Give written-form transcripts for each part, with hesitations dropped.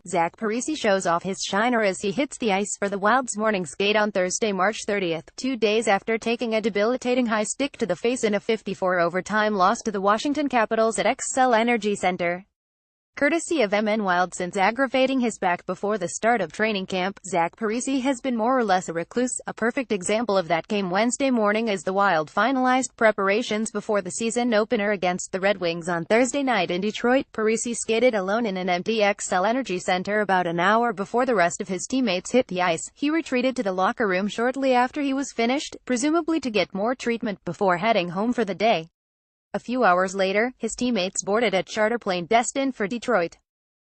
Zach Parise shows off his shiner as he hits the ice for the Wild's morning skate on Thursday, March 30th, 2 days after taking a debilitating high stick to the face in a 54-overtime loss to the Washington Capitals at Xcel Energy Center. Courtesy of MN Wild. Since aggravating his back before the start of training camp, Zach Parise has been more or less a recluse. A perfect example of that came Wednesday morning as the Wild finalized preparations before the season opener against the Red Wings on Thursday night in Detroit. Parise skated alone in an empty Xcel Energy Center about an hour before the rest of his teammates hit the ice. He retreated to the locker room shortly after he was finished, presumably to get more treatment before heading home for the day. A few hours later, his teammates boarded a charter plane destined for Detroit.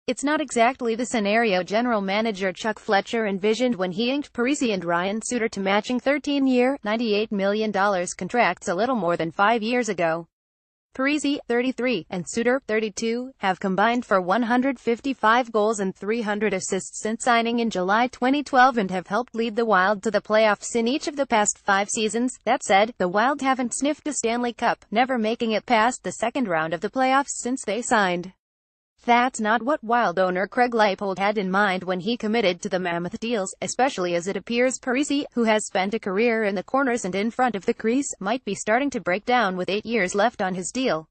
It's not exactly the scenario general manager Chuck Fletcher envisioned when he inked Parise and Ryan Suter to matching 13-year, $98 million contracts a little more than 5 years ago. Parise, 33, and Suter, 32, have combined for 155 goals and 300 assists since signing in July 2012 and have helped lead the Wild to the playoffs in each of the past 5 seasons. That said, the Wild haven't sniffed a Stanley Cup, never making it past the second round of the playoffs since they signed. That's not what Wild owner Craig Leipold had in mind when he committed to the mammoth deals, especially as it appears Parise, who has spent a career in the corners and in front of the crease, might be starting to break down with 8 years left on his deal.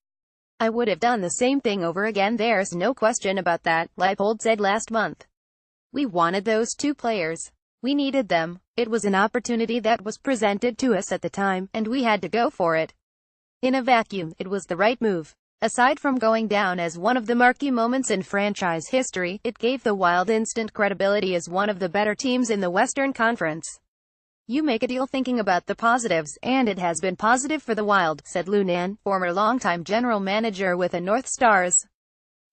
"I would have done the same thing over again, there's no question about that," Leipold said last month. "We wanted those 2 players. We needed them. It was an opportunity that was presented to us at the time, and we had to go for it. In a vacuum, it was the right move. Aside from going down as one of the marquee moments in franchise history, it gave the Wild instant credibility as one of the better teams in the Western Conference. You make a deal thinking about the positives, and it has been positive for the Wild," said Lou Nanne, former longtime general manager with the North Stars.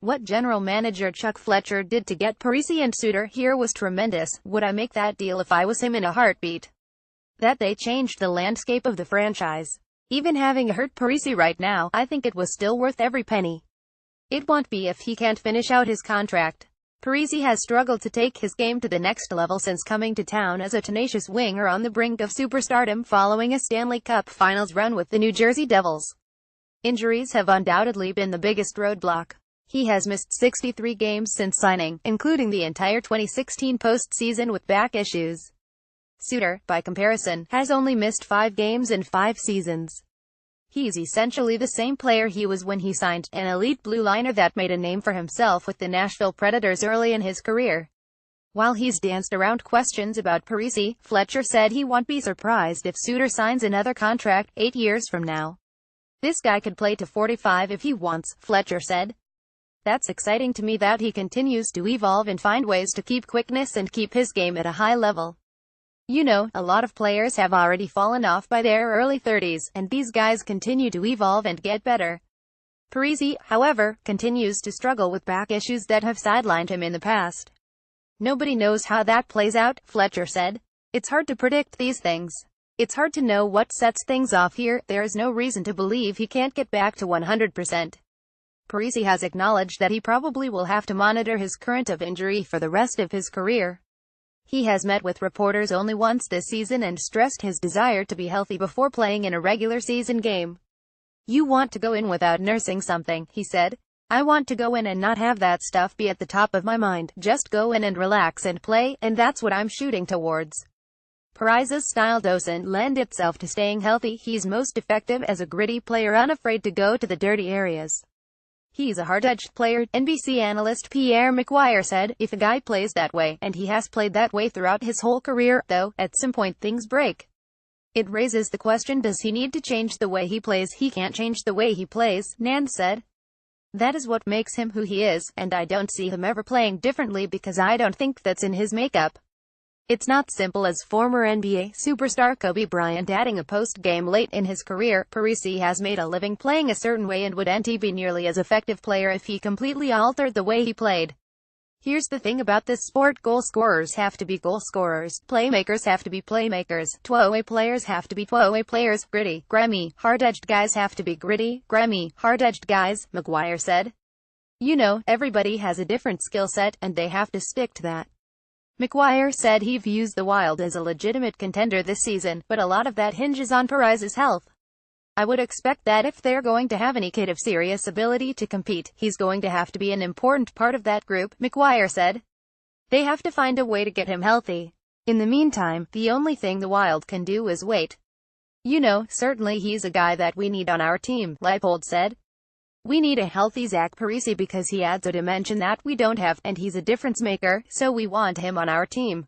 "What general manager Chuck Fletcher did to get Parise and Suter here was tremendous. Would I make that deal if I was him in a heartbeat? That they changed the landscape of the franchise. Even having hurt Parise right now, I think it was still worth every penny. It won't be if he can't finish out his contract." Parise has struggled to take his game to the next level since coming to town as a tenacious winger on the brink of superstardom following a Stanley Cup Finals run with the New Jersey Devils. Injuries have undoubtedly been the biggest roadblock. He has missed 63 games since signing, including the entire 2016 postseason with back issues. Suter, by comparison, has only missed 5 games in 5 seasons. He's essentially the same player he was when he signed, an elite blue liner that made a name for himself with the Nashville Predators early in his career. While he's danced around questions about Parise, Fletcher said he won't be surprised if Suter signs another contract 8 years from now. "This guy could play to 45 if he wants," Fletcher said. "That's exciting to me that he continues to evolve and find ways to keep quickness and keep his game at a high level. You know, a lot of players have already fallen off by their early 30s, and these guys continue to evolve and get better." Parise, however, continues to struggle with back issues that have sidelined him in the past. "Nobody knows how that plays out," Fletcher said. "It's hard to predict these things. It's hard to know what sets things off here. There's no reason to believe he can't get back to 100%. Parise has acknowledged that he probably will have to monitor his current of injury for the rest of his career. He has met with reporters only once this season and stressed his desire to be healthy before playing in a regular season game. "You want to go in without nursing something," he said. "I want to go in and not have that stuff be at the top of my mind. Just go in and relax and play, and that's what I'm shooting towards." Parise's style doesn't lend itself to staying healthy. He's most effective as a gritty player unafraid to go to the dirty areas. "He's a hard-edged player," NBC analyst Pierre McGuire said. "If a guy plays that way, and he has played that way throughout his whole career, though, at some point things break. It raises the question, does he need to change the way he plays?" "He can't change the way he plays," Nanne said. "That is what makes him who he is, and I don't see him ever playing differently because I don't think that's in his makeup. It's not simple," as former NBA superstar Kobe Bryant adding a post-game late in his career. Parise has made a living playing a certain way and wouldn't be nearly as effective player if he completely altered the way he played. Here's the thing about this sport: goal scorers have to be goal scorers, playmakers have to be playmakers, two-way players have to be two-way players, gritty, grimy, hard-edged guys have to be gritty, grimy, hard-edged guys, McGuire said. "You know, everybody has a different skill set, and they have to stick to that." McGuire said he views the Wild as a legitimate contender this season, but a lot of that hinges on Parise's health. "I would expect that if they're going to have any kid of serious ability to compete, he's going to have to be an important part of that group," McGuire said. They have to find a way to get him healthy. In the meantime, the only thing the Wild can do is wait. You know, certainly he's a guy that we need on our team, Leipold said. We need a healthy Zach Parise because he adds a dimension that we don't have, and he's a difference maker, so we want him on our team.